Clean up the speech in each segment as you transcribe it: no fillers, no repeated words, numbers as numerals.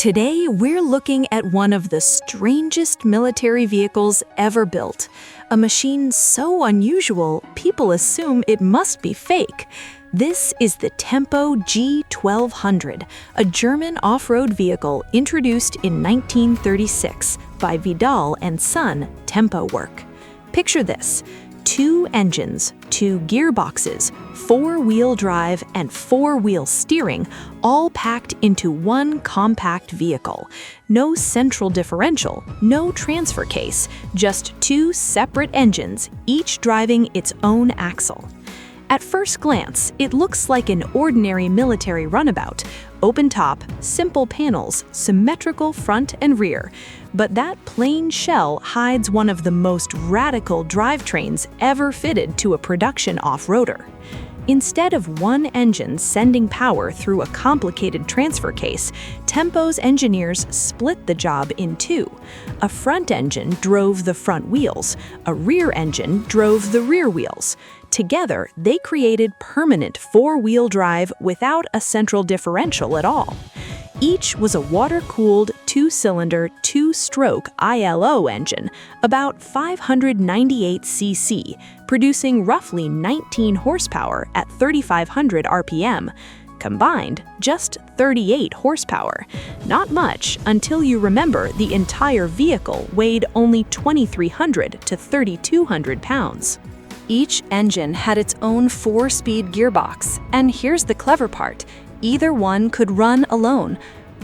Today, we're looking at one of the strangest military vehicles ever built. A machine so unusual, people assume it must be fake. This is the Tempo G1200, a German off-road vehicle introduced in 1936 by Vidal Sohn Tempo-Werk. Picture this: 2 engines, 2 gearboxes, 4-wheel drive, and 4-wheel steering, all packed into one compact vehicle. No central differential, no transfer case, just 2 separate engines, each driving its own axle. At first glance, it looks like an ordinary military runabout. Open top, simple panels, symmetrical front and rear. But that plain shell hides one of the most radical drivetrains ever fitted to a production off-roader. Instead of one engine sending power through a complicated transfer case, Tempo's engineers split the job in 2. A front engine drove the front wheels, a rear engine drove the rear wheels. Together, they created permanent 4-wheel drive without a central differential at all. Each was a water-cooled 2-cylinder, 2-stroke ILO engine, about 598 cc, producing roughly 19 horsepower at 3,500 RPM. Combined, just 38 horsepower. Not much until you remember the entire vehicle weighed only 2,300 to 3,200 pounds. Each engine had its own 4-speed gearbox, and here's the clever part: either one could run alone.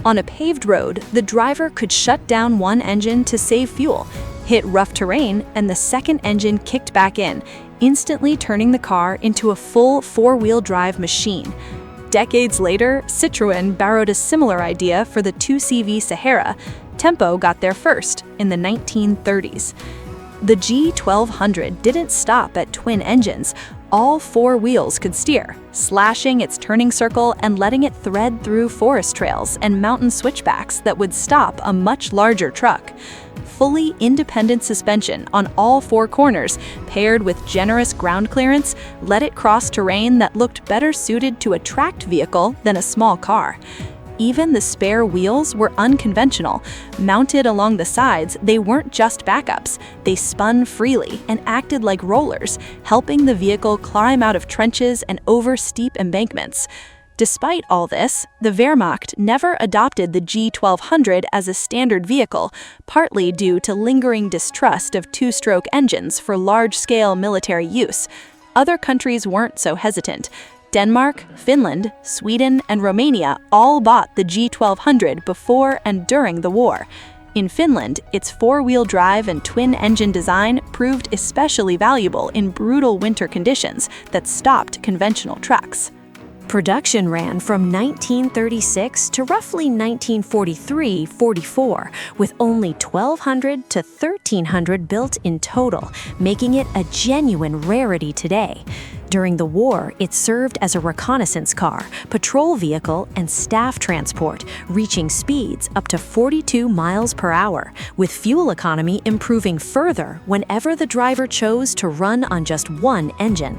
On a paved road, the driver could shut down one engine to save fuel, hit rough terrain, and the second engine kicked back in, instantly turning the car into a full 4-wheel drive machine. Decades later, Citroën borrowed a similar idea for the 2CV Sahara. Tempo got there first, in the 1930s. The G1200 didn't stop at twin engines. All 4 wheels could steer, slashing its turning circle and letting it thread through forest trails and mountain switchbacks that would stop a much larger truck. Fully independent suspension on all 4 corners, paired with generous ground clearance, let it cross terrain that looked better suited to a tracked vehicle than a small car. Even the spare wheels were unconventional. Mounted along the sides, they weren't just backups. They spun freely and acted like rollers, helping the vehicle climb out of trenches and over steep embankments. Despite all this, the Wehrmacht never adopted the G1200 as a standard vehicle, partly due to lingering distrust of 2-stroke engines for large-scale military use. Other countries weren't so hesitant. Denmark, Finland, Sweden, and Romania all bought the G1200 before and during the war. In Finland, its 4-wheel drive and twin-engine design proved especially valuable in brutal winter conditions that stopped conventional trucks. Production ran from 1936 to roughly 1943-44, with only 1,200 to 1,300 built in total, making it a genuine rarity today. During the war, it served as a reconnaissance car, patrol vehicle, and staff transport, reaching speeds up to 42 miles per hour, with fuel economy improving further whenever the driver chose to run on just one engine.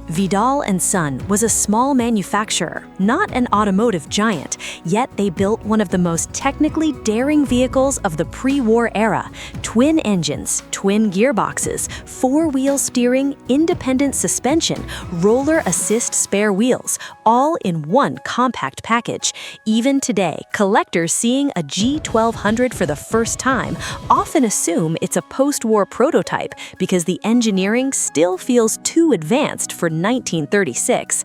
Vidal Sohn was a small manufacturer, not an automotive giant, yet they built one of the most technically daring vehicles of the pre-war era: twin engines, twin gearboxes, 4-wheel steering, independent suspension, roller assist spare wheels, all in one compact package. Even today, collectors seeing a G1200 for the first time often assume it's a post-war prototype because the engineering still feels too advanced for 1936.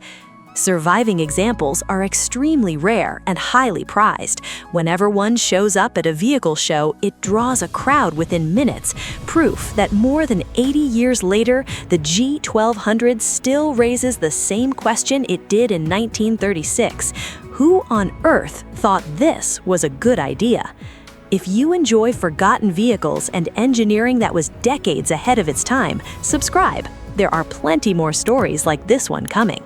Surviving examples are extremely rare and highly prized. Whenever one shows up at a vehicle show, it draws a crowd within minutes, proof that more than 80 years later, the G1200 still raises the same question it did in 1936. Who on earth thought this was a good idea? If you enjoy forgotten vehicles and engineering that was decades ahead of its time, subscribe. There are plenty more stories like this one coming.